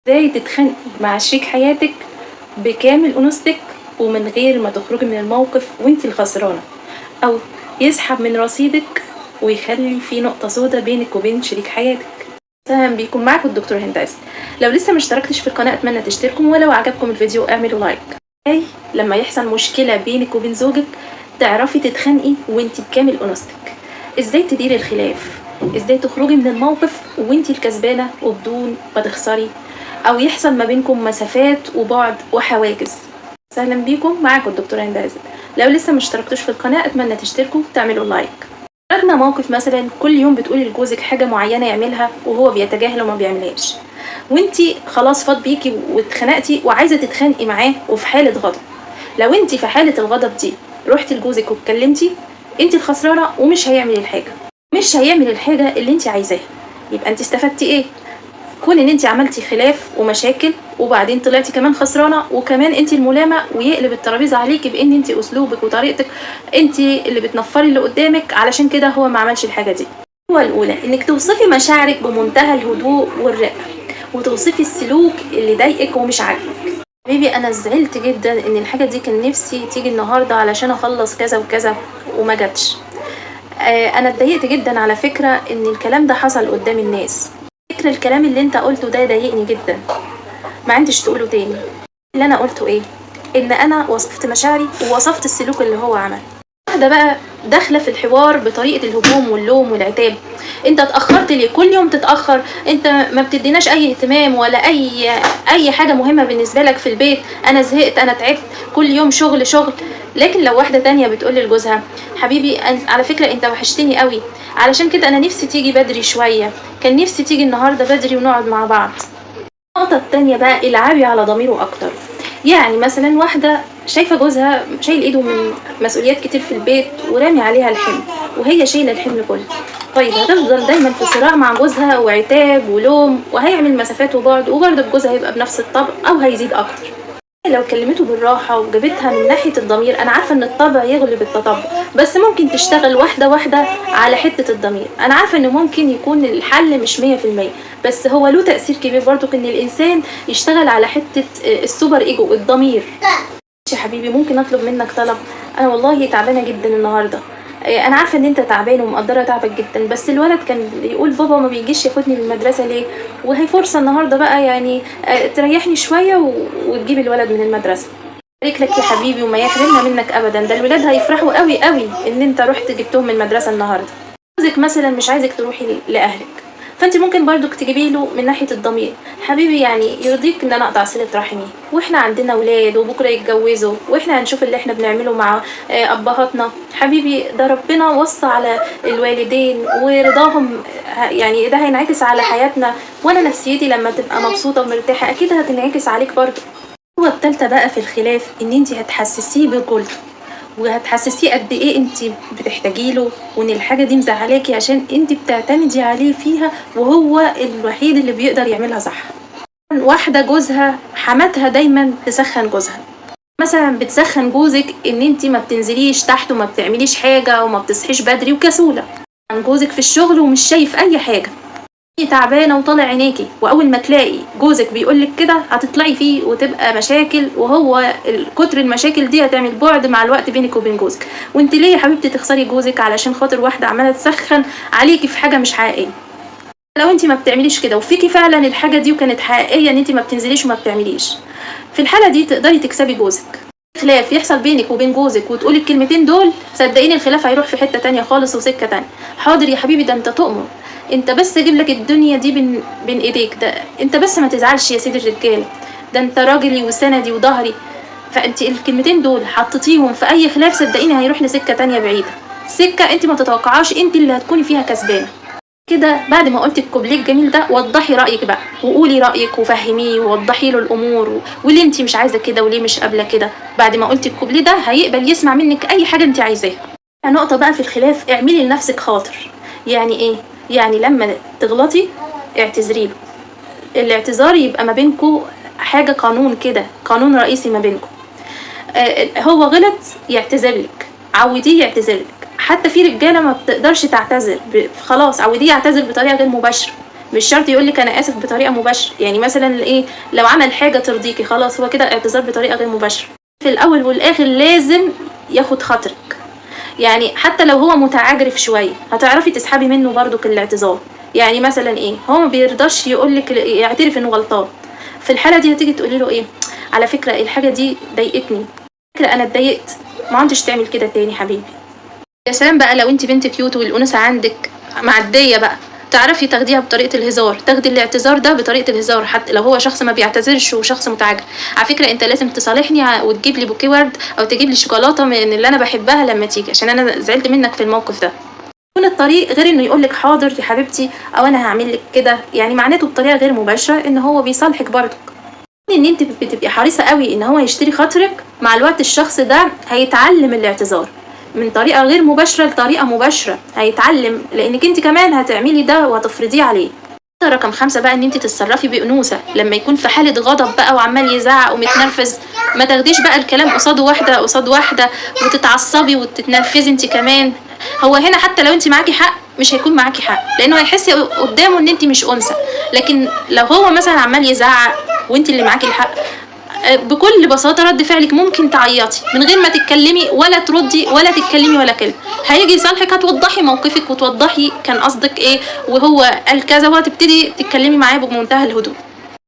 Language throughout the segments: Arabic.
ازاي تتخانقي مع شريك حياتك بكامل انوثتك ومن غير ما تخرجي من الموقف وانتي الخسرانة، او يسحب من رصيدك ويخلي في نقطة سوداء بينك وبين شريك حياتك. اهلا بيكم، معاكم الدكتور هندسة. لو لسه مشتركتش في القناة اتمنى تشتركوا، ولو عجبكم الفيديو اعملوا لايك. ازاي لما يحصل مشكلة بينك وبين زوجك تعرفي تتخانقي وانتي بكامل انوثتك؟ ازاي تديري الخلاف؟ ازاي تخرجي من الموقف وانتي الكسبانة وبدون ما تخسري او يحصل ما بينكم مسافات وبعد وحواجز؟ اهلا بيكم، معاكم الدكتور هندسة. لو لسه مشتركتوش في القناة اتمنى تشتركوا وتعملوا لايك. عندنا موقف مثلا كل يوم بتقولي لجوزك حاجة معينة يعملها وهو بيتجاهل وما بيعملهاش، وانتي خلاص فاض بيكي واتخنقتي وعايزة تتخانقي معاه وفي حالة غضب. لو انتي في حالة الغضب دي رحتي لجوزك واتكلمتي، انتي الخسرانة ومش هيعمل الحاجة اللي انتي عايزاها. يبقى انتي استفدتي ايه؟ كون ان انتي عملتي خلاف ومشاكل وبعدين طلعتي كمان خسرانه، وكمان انتي الملامه ويقلب الترابيزه عليكي بان انتي اسلوبك وطريقتك انتي اللي بتنفري اللي قدامك، علشان كده هو ما عملش الحاجه دي. هو الاولى انك توصفي مشاعرك بمنتهى الهدوء والرقه، وتوصفي السلوك اللي ضايقك ومش عاجبك. حبيبي انا زعلت جدا ان الحاجه دي كان نفسي تيجي النهارده علشان اخلص كذا وكذا وما جاتش. انا اتضايقت جدا على فكره ان الكلام ده حصل قدام الناس. فكرة الكلام اللي انت قلته ده ضايقني جدا، ما عندش تقوله تاني. اللي انا قلته ايه؟ ان انا وصفت مشاعري ووصفت السلوك اللي هو عمل. واحدة بقى داخلة في الحوار بطريقة الهجوم واللوم والعتاب. انت اتأخرت ليه؟ كل يوم تتأخر، انت ما بتديناش اي اهتمام ولا اي حاجة مهمة بالنسبة لك في البيت، انا زهقت، انا تعبت، كل يوم شغل شغل. لكن لو واحدة تانية بتقول لجوزها حبيبي على فكرة انت وحشتني قوي، علشان كده انا نفسي تيجي بدري شوية، كان نفسي تيجي النهاردة بدري ونقعد مع بعض. النقطة التانية بقى العبي على ضميره اكتر. يعني مثلا واحدة شايفة جوزها شايل ايده من مسؤوليات كتير في البيت ورامي عليها الحمل، وهي شايلة الحمل كله. طيب هتفضل دايما في صراع مع جوزها وعتاب ولوم، وهيعمل مسافات وبعد، وبرضه جوزها هيبقى بنفس الطبع او هيزيد اكتر. لو كلمته بالراحة وجابتها من ناحية الضمير، أنا عارفة إن الطبع يغلب التطبع، بس ممكن تشتغل واحدة واحدة على حتة الضمير. أنا عارفة إنه ممكن يكون الحل مش 100%، بس هو له تأثير كبير برضو إن الإنسان يشتغل على حتة السوبر إيجو الضمير. يا حبيبي ممكن أطلب منك طلب؟ أنا والله تعبانة جدا النهاردة، انا عارفه ان انت تعبان ومقدره تعبك جدا، بس الولد كان يقول بابا ما بيجيش ياخدني من المدرسه ليه، وهي فرصه النهارده بقى يعني تريحني شويه وتجيب الولد من المدرسه. بارك لك يا حبيبي وما يحرمنا منك ابدا، ده الولاد هيفرحوا قوي قوي ان انت رحت جبتهم من المدرسه النهارده. جوزك مثلا مش عايزك تروحي لاهلك، فانت ممكن برضو تجيبي له من ناحيه الضمير حبيبي يعني يرضيك ان انا اقطع صله رحمي، واحنا عندنا اولاد وبكره يتجوزوا، واحنا هنشوف اللي احنا بنعمله مع ابهاتنا. حبيبي ده ربنا وصى على الوالدين ورضاهم، يعني ده هينعكس على حياتنا، وانا نفسيتي لما تبقى مبسوطه ومرتاحه اكيد هتنعكس عليك برضو. الخطوه الثالثه بقى في الخلاف ان انت هتحسسيه برجولته، وهتحسسيه قد ايه انت بتحتاجي له، وان الحاجه دي مزعلاكي عشان انت بتعتمدي عليه فيها، وهو الوحيد اللي بيقدر يعملها صح. واحده جوزها حماتها دايما تسخن جوزها، مثلا بتسخن جوزك ان انت ما بتنزليش تحت وما بتعمليش حاجه وما بتصحيش بدري وكسوله عن جوزك في الشغل ومش شايف اي حاجه، تعبانه وطالع عينيكي، واول ما تلاقي جوزك بيقولك كده هتطلعي فيه وتبقى مشاكل، وهو كتر المشاكل دي هتعمل بعد مع الوقت بينك وبين جوزك. وانت ليه يا حبيبتي تخسري جوزك علشان خاطر واحده عماله تسخن عليكي في حاجه مش حقيقيه؟ لو انت ما بتعمليش كده وفيكي فعلا الحاجه دي وكانت حقيقيه ان انت ما بتنزليش وما بتعمليش، في الحاله دي تقدري تكسبي جوزك. خلاف يحصل بينك وبين جوزك وتقولي الكلمتين دول، صدقيني الخلاف هيروح في حته تانية خالص وسكه تانية. حاضر يا حبيبي ده انت تؤمر، انت بس اجيب لك الدنيا دي بين ايديك، ده انت بس ما تزعلش يا سيدي الرجاله، ده انت راجلي وسندي وظهري. فانت الكلمتين دول حطيتيهم في اي خلاف صدقيني هيروح لسكه تانية بعيده، سكه انت ما تتوقعاش انت اللي هتكوني فيها كسبانه. كده بعد ما قلت الكوبليه الجميل ده وضحي رايك بقى، وقولي رايك وفهميه ووضحي له الامور وليه انت مش عايزه كده وليه مش قابله كده. بعد ما قلت الكوبليه ده هيقبل يسمع منك اي حاجه انت عايزاها. نقطه بقى في الخلاف، اعملي لنفسك خاطر. يعني ايه؟ يعني لما تغلطي اعتذري له، الاعتذار يبقى ما بينكم حاجه قانون كده، قانون رئيسي ما بينكم. هو غلط يعتذر لك، عوديه يعتذر لك. حتى في رجاله ما بتقدرش تعتذر، خلاص عوديه يعتذر بطريقه غير مباشره، مش شرط يقولك انا اسف بطريقه مباشره. يعني مثلا ايه، لو عمل حاجه ترضيكي خلاص هو كده اعتذار بطريقه غير مباشره. في الاول والاخر لازم ياخد خاطرك، يعني حتى لو هو متعجرف شويه هتعرفي تسحبي منه برضك الاعتذار. يعني مثلا ايه، هو ما بيرضاش يقولك يعترف انه غلطان، في الحاله دي هتيجي تقولي له ايه، على فكره الحاجه دي ضايقتني، فكره انا اتضايقت، ما عندش تعمل كده تاني حبيبي. يا سلام بقى لو انت بنت كيوت والانوثه عندك معديه بقى، تعرفي تاخديها بطريقه الهزار، تاخدي الاعتذار ده بطريقه الهزار حتى لو هو شخص ما بيعتذرش وشخص متعجب. على فكره انت لازم تصالحني وتجيب لي بوكيه ورد او تجيب لي شوكولاته من اللي انا بحبها لما تيجي، عشان انا زعلت منك في الموقف ده. يكون الطريق غير انه يقولك حاضر يا حبيبتي او انا هعمل لك كده، يعني معناته بطريقه غير مباشره ان هو بيصالحك برضك. ان انت بتبقي حريصه قوي ان هو يشتري خاطرك، مع الوقت الشخص ده هيتعلم الاعتذار من طريقه غير مباشره لطريقه مباشره، هيتعلم لانك انت كمان هتعملي ده وهتفرضيه عليه. رقم 5 بقى ان انت تتصرفي بانوثه لما يكون في حاله غضب بقى وعمال يزعق ومتنرفز. ما تاخديش بقى الكلام قصاد واحده قصاد واحده وتتعصبي وتتنرفزي انت كمان. هو هنا حتى لو انت معاكي حق مش هيكون معاكي حق، لانه هيحس قدامه ان انت مش انثى. لكن لو هو مثلا عمال يزعق وانت اللي معاكي الحق، بكل بساطه رد فعلك ممكن تعيطي من غير ما تتكلمي ولا تردي ولا تتكلمي ولا كلمه. هيجي يصالحك هتوضحي موقفك وتوضحي كان قصدك ايه وهو قال كذا، وهتبتدي تتكلمي معاه بمنتهى الهدوء.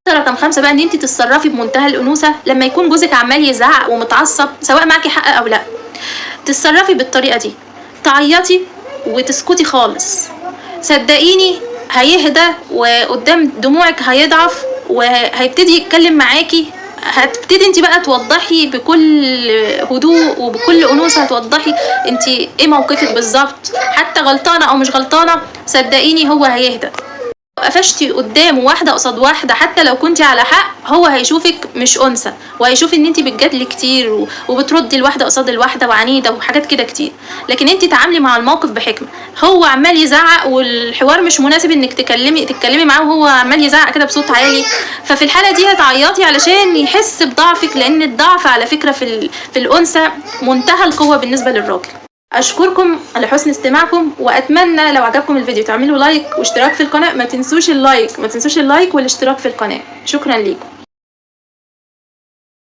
رقم 5 بقى ان انت تتصرفي بمنتهى الانوثه لما يكون جوزك عمال يزعق ومتعصب سواء معاكي حق او لا. تتصرفي بالطريقه دي، تعيطي وتسكتي خالص. صدقيني هيهدى وقدام دموعك هيضعف وهيبتدي يتكلم معاكي. هتبتدي انت بقى توضحي بكل هدوء وبكل انوثه، هتوضحي انت ايه موقفك بالظبط، حتى غلطانه او مش غلطانه صدقيني هو هيهدى. قفشتي قدامه واحده قصاد واحده حتى لو كنتي على حق، هو هيشوفك مش انثى وهيشوف ان انت بتجادلي كتير وبتردي الواحده قصاد الواحده وعنيده وحاجات كده كتير. لكن انت تعاملي مع الموقف بحكمه. هو عمال يزعق والحوار مش مناسب انك تتكلمي معاه وهو عمال يزعق كده بصوت عالي، ففي الحاله دي هتعيطي علشان يحس بضعفك، لان الضعف على فكره في الانثى منتهى القوه بالنسبه للراجل. اشكركم على حسن استماعكم، واتمنى لو عجبكم الفيديو تعملوا لايك واشتراك في القناه. ما تنسوش اللايك والاشتراك في القناه. شكرا ليكم.